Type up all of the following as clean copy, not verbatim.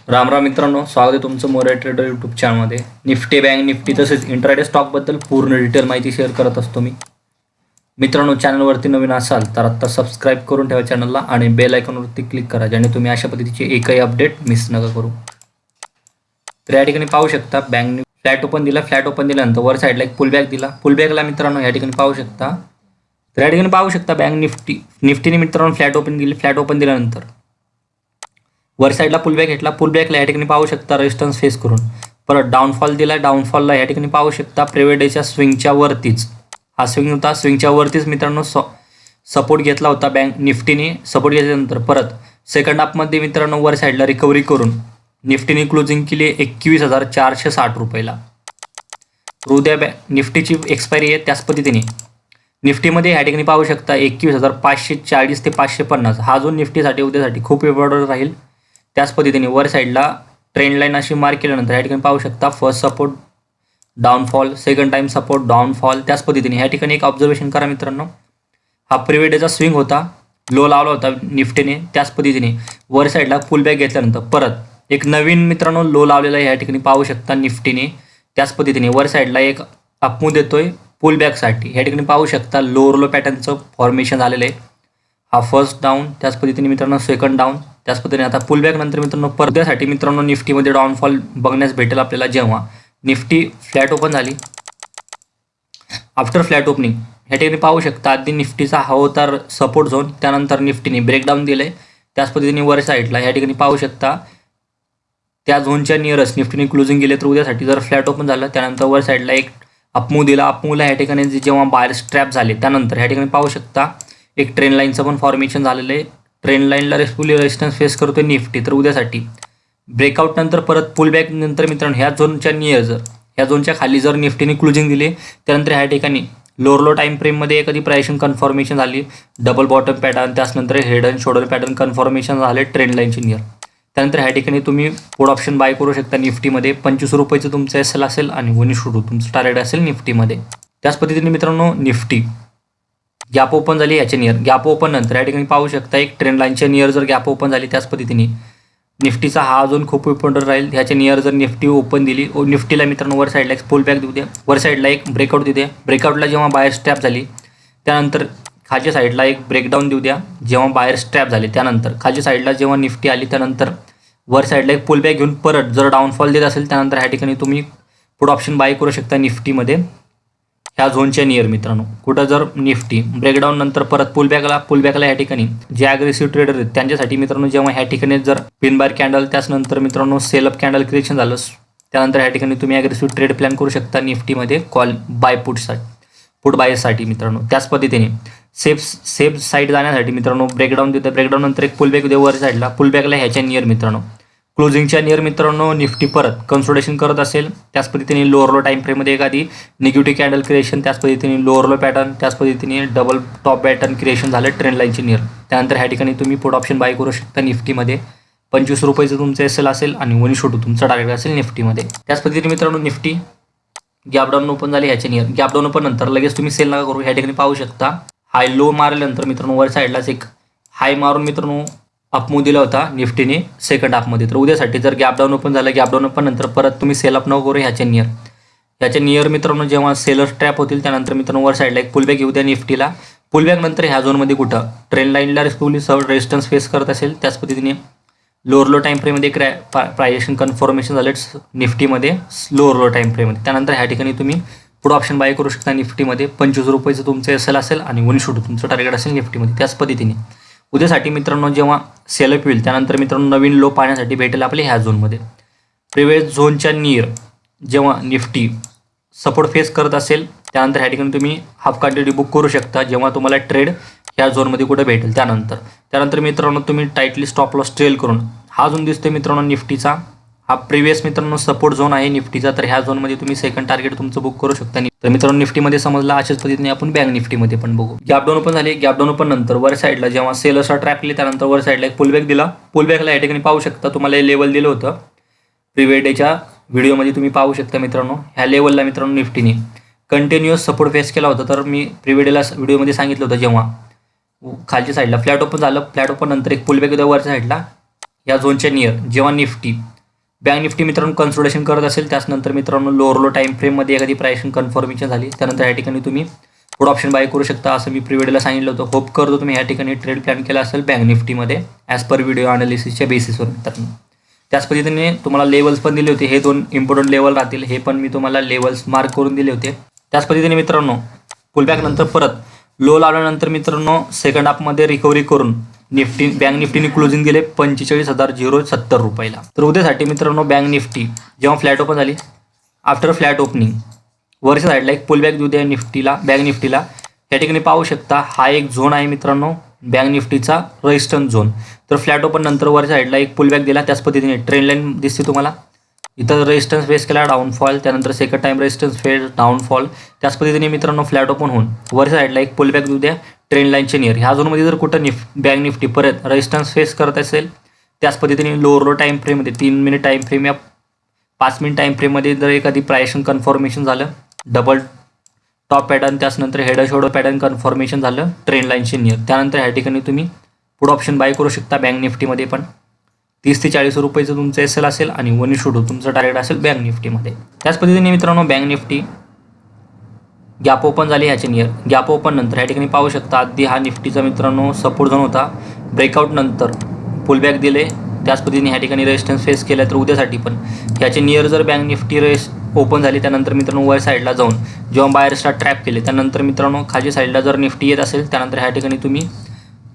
राम राम मित्रांनो, स्वागत आहे तुमचं मोरे ट्रेडर यूट्यूब चॅनलमध्ये. निफ्टी, बँक निफ्टी तसेच इंट्राडे स्टॉकबद्दल पूर्ण डिटेल माहिती शेअर करत असतो मी. मित्रांनो, चॅनलवरती नवीन असाल तर आत्ता सबस्क्राईब करून ठेवा चॅनलला आणि बेल आयकॉनवरती क्लिक करा, ज्याने तुम्ही अशा पद्धतीचे एकही अपडेट मिस नका करू. तर या ठिकाणी पाहू शकता बँक फ्लॅट ओपन दिल्यानंतर वर साईडला एक पुलबॅक दिला. पुलबॅकला मित्रांनो या ठिकाणी पाहू शकता. तर या ठिकाणी पाहू शकता बँक निफ्टीने मित्रांनो फ्लॅट ओपन दिल्यानंतर वर साईडला पुलबॅक घेतला. पुलबॅकला या ठिकाणी पाहू शकता रेजिस्टन्स फेस करून परत डाऊनफॉल दिला. डाऊनफॉलला या ठिकाणी पाहू शकता प्रिव्हियस डेच्या स्विंगच्या वरतीच हा स्विंग होता. स्विंगच्या वरतीच मित्रांनो सपोर्ट घेतला होता बँक निफ्टीने. सपोर्ट घेतल्यानंतर परत सेकंड हाफमध्ये मित्रांनो वर साईडला रिकव्हरी करून निफ्टीने क्लोजिंग केली 21,460 रुपयाला. उद्या निफ्टीची एक्सपायरी आहे. त्याच पद्धतीने निफ्टीमध्ये या ठिकाणी पाहू शकता 21,540 ते 550 हा जो निफ्टीसाठी उद्यासाठी खूप इम्पॉर्टंट राहील. त्याच पद्धतीने वर साईडला ट्रेंड लाईन अशी मार्क केल्यानंतर या ठिकाणी पाहू शकता first support downfall, second time support downfall. त्याच पद्धतीने या ठिकाणी एक ऑब्झर्वेशन करा मित्रांनो, हा प्रिव्हियस डेचा स्विंग होता, लो लावला होता निफ्टीने. त्याच पद्धतीने वर साईडला पुलबॅक घेतल्यानंतर परत एक नवीन मित्रांनो लो लावलेला आहे या ठिकाणी पाहू शकता निफ्टीने. त्याच पद्धतीने वर साईडला एक अपमूव्ह देतोय पुलबॅकसाठी. या ठिकाणी पाहू शकता लोअर लो पॅटर्नचं फॉर्मेशन झालेलं आहे. हा फर्स्ट डाऊन, त्याच पद्धतीने मित्रांनो सेकंड डाऊन. त्याच पद्धतीने आता पुलबॅक नंतर मित्रांनो परद्यासाठी मित्रांनो निफ्टीमध्ये डाऊनफॉल बघण्यास भेटेल आपल्याला जेव्हा निफ्टी फ्लॅट ओपन झाली. आफ्टर फ्लॅट ओपनिंग या ठिकाणी पाहू शकता आधी निफ्टीचा हा होता सपोर्ट झोन, त्यानंतर निफ्टीने ब्रेकडाऊन दिले. त्याच पद्धतीने वर साईडला या ठिकाणी पाहू शकता त्या झोनच्या नियरस्ट निफ्टीने क्लोजिंग गेले. तर उद्यासाठी जर फ्लॅट ओपन झालं त्यानंतर वर साईडला एक अपमूव्ह दिला. अपमूव्हला या ठिकाणी जेव्हा बायर स्ट्रॅप झाले त्यानंतर या ठिकाणी पाहू शकता एक ट्रेंड लाईनचं पण फॉर्मेशन झालेलं आहे. ट्रेंड लाईनला फुली रेजिस्टन्स फेस करतोय निफ्टी. तर उद्यासाठी ब्रेकआउट नंतर परत पुलबॅक नंतर मित्रांनो ह्या झोनच्या नियर जर ह्या झोनच्या खाली जर निफ्टीने क्लोजिंग दिली त्यानंतर ह्या ठिकाणी लोअर लो टाईम फ्रेममध्ये एखादी प्रायशन कन्फर्मेशन झाली, डबल बॉटम पॅटर्न, त्याचनंतर head and shoulder pattern confirmation झाले ट्रेंड लाईनची नियर. त्यानंतर ह्या ठिकाणी तुम्ही पुट ऑप्शन बाय करू शकता निफ्टीमध्ये. 25 रुपयाचं तुमचं एस एल असेल आणि 19 तुमचं टार्गेट असेल निफ्टीमध्ये. त्याच पद्धतीने मित्रांनो निफ्टी गॅप ओपन झाली याच्या नियर. गॅप ओपन नंतर या ठिकाणी पाहू शकता एक ट्रेंड लाईनच्या नियर जर गॅप ओपन झाली त्याच पद्धतीने निफ्टीचा हा अजून खूप इम्पॉर्टंट राहील. ह्याच्या नियर जर निफ्टी ओपन दिली निफ्टीला मित्रांनो वर साईडला एक पुलबॅक देऊ द्या, वर साईडला एक ब्रेकआउट देऊ द्या. ब्रेकआउटला जेव्हा बायर स्ट्रॅप झाली त्यानंतर खालच्या साईडला एक ब्रेकडाऊन देऊ द्या. जेव्हा बायर स्ट्रॅप झाले त्यानंतर खालच्या साईडला जेव्हा निफ्टी आली त्यानंतर वर साईडला एक पुलबॅक घेऊन परत जर डाऊनफॉल देत असेल त्यानंतर ह्या ठिकाणी तुम्ही पुट ऑप्शन बाय करू शकता निफ्टीमध्ये ह्या झोनच्या नियर मित्रांनो. कुठं जर निफ्टी ब्रेकडाऊन नंतर परत पुलबॅकला या ठिकाणी जे अग्रेसिव्ह ट्रेडर आहेत त्यांच्यासाठी मित्रांनो जेव्हा ह्या ठिकाणी जर पिन बार कॅन्डल त्याचनंतर मित्रांनो सेलअप कॅन्डल क्रिएशन झालं त्यानंतर ह्या ठिकाणी तुम्ही अग्रेसिव्ह ट्रेड प्लॅन करू शकता निफ्टीमध्ये कॉल बाय पुट बायसाठी मित्रांनो. त्याच पद्धतीने सेफ साईड जाण्यासाठी मित्रांनो ब्रेकडाऊन देतं. ब्रेकडाऊन नंतर एक पुलबॅक देऊ वर साईडला. पुलबॅकला ह्याच्या नियर मित्रांनो क्लोजिंगच्या नियर मित्रांनो निफ्टी परत कन्सोलिडेशन करत असेल. त्याच पद्धतीने लोअर लो टाईम फ्रेममध्ये एखादी निगेटिव्ह कॅन्डल क्रिएशन, त्याच पद्धतीने लोअर लो पॅटर्न, त्याच पद्धतीने डबल टॉप पॅटर्न क्रिएशन झालं ट्रेंड लाईनची नियर. त्यानंतर ह्या ठिकाणी तुम्ही पुट ऑप्शन बाय करू शकता निफ्टीमध्ये. 25 रुपयाचं तुमचं एस एल असेल आणि 19 तुमचं टार्गेट असेल निफ्टीमध्ये. त्याच पद्धतीने मित्रांनो निफ्टी गॅपडाऊन ओपन झाली ह्याच्या नियर. गॅपडाऊन ओपन नंतर लगेच तुम्ही सेल नका करू. ह्या ठिकाणी पाहू शकता हाय लो मारल्यानंतर मित्रांनो वर साईडलाच एक हाय मारून मित्रांनो अपमूव्ह दिला होता निफ्टीने सेकंड हाफमध्ये. तर उद्यासाठी जर गॅपडाऊन ओपन झालं गॅपडाऊन ओपन नंतर परत तुम्ही सेल अप न करू ह्याच्या नियर मित्रांनो जेव्हा सेलर ट्रॅप होतील त्यानंतर मित्रांनो वर साईडला एक पुलबॅक येऊ द्या निफ्टीला. पुलबॅक नंतर ह्या झोनमध्ये कुठं ट्रेंड लाईनला रेजिस्टन्स फेस करत असेल त्याच पद्धतीने लोअर लो टाईम फ्रेममध्ये प्रायजेशन कन्फर्मेशन झाले निफ्टीमध्ये लोअर लो टाईम फ्रेममध्ये. त्यानंतर ह्या ठिकाणी तुम्ही पुढं ऑप्शन बाय करू शकता निफ्टीमध्ये. 25 रुपयाचं तुमचं एस एल असेल आणि 19 तुमचं टार्गेट असेल निफ्टीमध्ये. त्याच पद्धतीने उद्यासाठी मित्रांनो जेव्हा सेलअप होईल त्यानंतर मित्रांनो नवीन लो पाहण्यासाठी भेटेल आपल्या ह्या झोनमध्ये. प्रिव्हियस झोनच्या नियर जेव्हा निफ्टी सपोर्ट फेस करत असेल त्यानंतर ह्या ठिकाणी तुम्ही हाफ क्वांटिटी बुक करू शकता जेव्हा तुम्हाला ट्रेड ह्या झोनमध्ये कुठे भेटेल. त्यानंतर मित्रांनो तुम्ही टाईटली स्टॉप लॉस ट्रेल करून हा झोन दिसतोय मित्रांनो निफ्टीचा हा प्रिव्हियस मित्रांनो सपोर्ट झोन आहे निफ्टीचा. तर ह्या झोनमध्ये तुम्ही सेकंड टार्गेट तुमचं बुक करू शकता. तर मित्रांनो निफ्टीमध्ये समजला. अशाच पद्धतीने आपण बँक निफ्टीमध्ये पण बघू. गॅपडाऊन ओपन झाली. गॅपडाऊन ओपन नंतर वर साईडला जेव्हा सेल असा ट्रॅप केली त्यानंतर वर साईडला एक पुलबॅक दिला. पुलबॅकला या ठिकाणी पाहू शकता तुम्हाला हे लेवल दिलं होतं प्रिव्हियस डेच्या व्हिडिओमध्ये तुम्ही पाहू शकता मित्रांनो. ह्या लेवलला मित्रांनो निफ्टीने कंटिन्युअस सपोर्ट फेस केला होता. तर मी प्रिव्हियस डेला व्हिडिओमध्ये सांगितलं होतं जेव्हा खालच्या साईडला फ्लॅट ओपन झालं, फ्लॅट ओपन नंतर एक पुलबॅक होता वरच्या साईडला या झोनच्या नियर जेव्हा निफ्टी बँक निफ्टी मित्रांनो कन्सोलिडेशन करत असेल त्यानंतर मित्रांनो लोअर लो टाइम फ्रेममध्ये एखादी प्राइसिंग कन्फर्मेशन झाली त्यानंतर या ठिकाणी तुम्ही पुढे ऑप्शन बाय करू शकता, असं मी प्रिव्हिडिओला सांगितलं होतं. होप करतो तुम्ही या ठिकाणी ट्रेड प्लॅन केला असेल बँक निफ्टीमध्ये ॲज पर व्हिडिओ अनालिसिसच्या बेसिसवर मित्रांनो. त्याच पद्धतीने तुम्हाला लेवल्स पण दिले होते, हे 2 इम्पॉर्टंट लेवल राहतील, हे पण मी तुम्हाला लेवल्स मार्क करून दिले होते. त्याच पद्धतीने मित्रांनो पुलबॅक नंतर परत लो लावल्यानंतर मित्रांनो सेकंड हाफमध्ये रिकव्हरी करून बँक निफ्टीने क्लोजिंग दिले 45,070 रुपयाला. तर उद्यासाठी मित्रांनो बँक निफ्टी जेव्हा फ्लॅट ओपन झाली, आफ्टर फ्लॅट ओपनिंग वरच्या साईडला एक पुलबॅक देऊ द्या बँक निफ्टीला. या ठिकाणी पाहू शकता हा एक झोन आहे मित्रांनो बँक निफ्टीचा रेजिस्टन्स झोन. तर फ्लॅट ओपन नंतर वरच्या साईडला एक पुलबॅक दिला, त्याच पद्धतीने ट्रेंड लाईन दिसते तुम्हाला. इथं रेजिस्टन्स फेस केला डाऊनफॉल, त्यानंतर second time resistance face downfall. त्याच पद्धतीने मित्रांनो फ्लॅट ओपन होऊन वरच्या साईडला एक पुलबॅक देऊ द्या ट्रेंड लाईनच्या नियर. ह्या झोनमध्ये जर कुठं बँक निफ्टी परत रेजिस्टन्स फेस करत असेल त्याच पद्धतीने लोअर लो टाईम फ्रेममध्ये 3 मिनिट टाईम फ्रेम या 5 मिनिट टाईम फ्रेममध्ये जर एखादी प्राइसिंग कन्फर्मेशन झालं, डबल टॉप पॅटर्न त्याचनंतर हेड शोल्डर पॅटर्न कन्फर्मेशन झालं ट्रेंड लाईनची नियर, त्यानंतर ह्या ठिकाणी तुम्ही पुढे ऑप्शन बाय करू शकता बँक निफ्टीमध्ये पण. 30 ते 40 रुपयाचं तुमचं एस एल असेल आणि 1:2 तुमचं टार्गेट असेल बँक निफ्टीमध्ये. त्याच पद्धतीने मित्रांनो बँक निफ्टी गॅप ओपन झाली ह्याच्या नियर. गॅप ओपन नंतर ह्या ठिकाणी पाहू शकता आधी हा निफ्टीचा मित्रांनो सपोर्ट झोन होता, ब्रेकआउट नंतर पुलबॅक दिले, त्याच पद्धतीने ह्या ठिकाणी रेजिस्टन्स फेस केला. तर उद्यासाठी पण ह्याचे नियर जर बँक निफ्टी ओपन झाली त्यानंतर मित्रांनो वर साईडला जाऊन जेव्हा बायर स्टार्ट ट्रॅप केले त्यानंतर मित्रांनो खाली साईडला जर निफ्टी येत असेल त्यानंतर ह्या ठिकाणी तुम्ही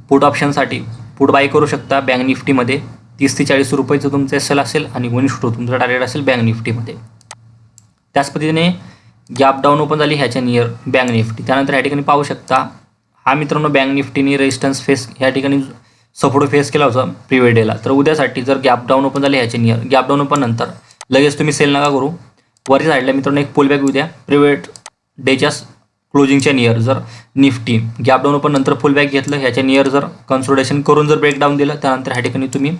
पुट ऑप्शनसाठी पुट बाय करू शकता बँक निफ्टीमध्ये. 30 ते 40 रुपयाचं तुमचं एस एल असेल आणि 1:2 तुमचं टार्गेट असेल बँक निफ्टीमध्ये. त्याच पद्धतीने गॅप डाऊन ओपन झाली ह्याच्या नियर बँक निफ्टी, त्यानंतर ह्या ठिकाणी पाहू शकता हा मित्रांनो बँक निफ्टीने रेजिस्टन्स फेस ह्या ठिकाणी सपोर्ट फेस केला होता प्रिव्हियस डेला. तर उद्यासाठी जर गॅप डाऊन ओपन झाली ह्याच्या नियर, गॅप डाऊन ओपन नंतर लगेच तुम्ही सेल नका करू, वरच्या साईडला मित्रांनो एक पुलबॅक येऊ द्या प्रिव्हियस डेच्या क्लोजिंगच्या नियर. जर निफ्टी गॅप डाऊन ओपन नंतर पुलबॅक घेतलं ह्याच्या नियर जर कन्सोलिडेशन करून जर ब्रेकडाऊन दिलं त्यानंतर ह्या ठिकाणी तुम्ही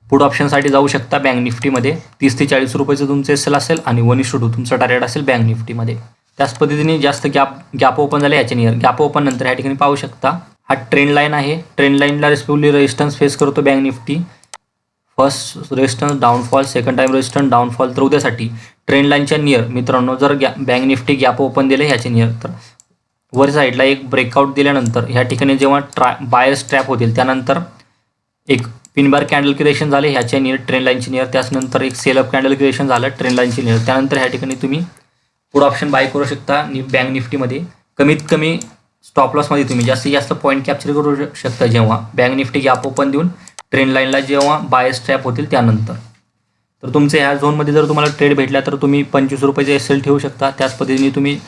पुट ऑप्शनसाठी जाऊ शकता बँक निफ्टीमध्ये. 30 ते 40 रुपयाचं तुमचं एस एल असेल आणि 1:2 तुमचं टार्गेट असेल बँक निफ्टीमध्ये. त्याच पद्धतीने जास्त गॅप ओपन झाले ह्याच्या नियर. गॅप ओपन नंतर ह्या ठिकाणी पाहू शकता हा ट्रेंड लाईन आहे, ट्रेंड लाईनला रिस्पेक्टिव्हली रेजिस्टन्स फेस करतो bank Nifty. First resistance downfall, second time resistance downfall. तर उद्यासाठी ट्रेंड लाईनच्या नियर मित्रांनो जर बँक निफ्टी गॅप ओपन दिले ह्याच्या नियर तर वर साईडला एक ब्रेकआउट दिल्यानंतर ह्या ठिकाणी जेव्हा बायर्स ट्रॅप होतील त्यानंतर एक पिन बार कॅन्डल क्रिएशन झाले ह्याच्या नियर ट्रेंड लाईनची नियर, त्याचनंतर एक सेलअप कॅन्डल क्रिएशन झालं ट्रेंड लाईनची नियर. त्यानंतर ह्या ठिकाणी तुम्ही पुढे ऑप्शन बाय करू शकता बँक निफ्टीमध्ये. कमीत कमी स्टॉप लॉसमध्ये तुम्ही जास्तीत जास्त पॉईंट कॅप्चर करू शकता जेव्हा बँक निफ्टी गॅप ओपन देऊन ट्रेंड लाईनला जेव्हा बायर्स ट्रॅप होतील त्यानंतर. तर तुमचे ह्या झोनमध्ये जर तुम्हाला ट्रेड भेटला तर तुम्ही 25 रुपयाचे एस एल ठेवू शकता. त्याच पद्धतीने तुम्ही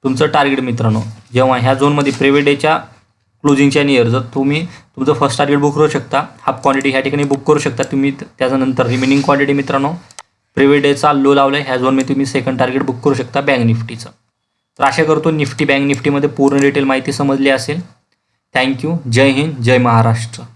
तुमचं टार्गेट मित्रांनो जेव्हा ह्या झोनमध्ये प्रिव्हियस डेच्या क्लोजिंगच्या नियर जर तुम्ही तुमचं फर्स्ट टार्गेट बुक करू शकता, हाफ क्वांटिटी ह्या ठिकाणी बुक करू शकता तुम्ही. त्याच्यानंतर रिमेनिंग क्वांटिटी मित्रांनो प्रिव्हियस डेचा लो लावला आहे ह्या झोनमध्ये तुम्ही सेकंड टार्गेट बुक करू शकता बँक निफ्टीचं. तर आशा करतो बँक निफ्टीमध्ये पूर्ण डिटेल माहिती समजली असेल. थँक्यू. जय हिंद, जय महाराष्ट्र.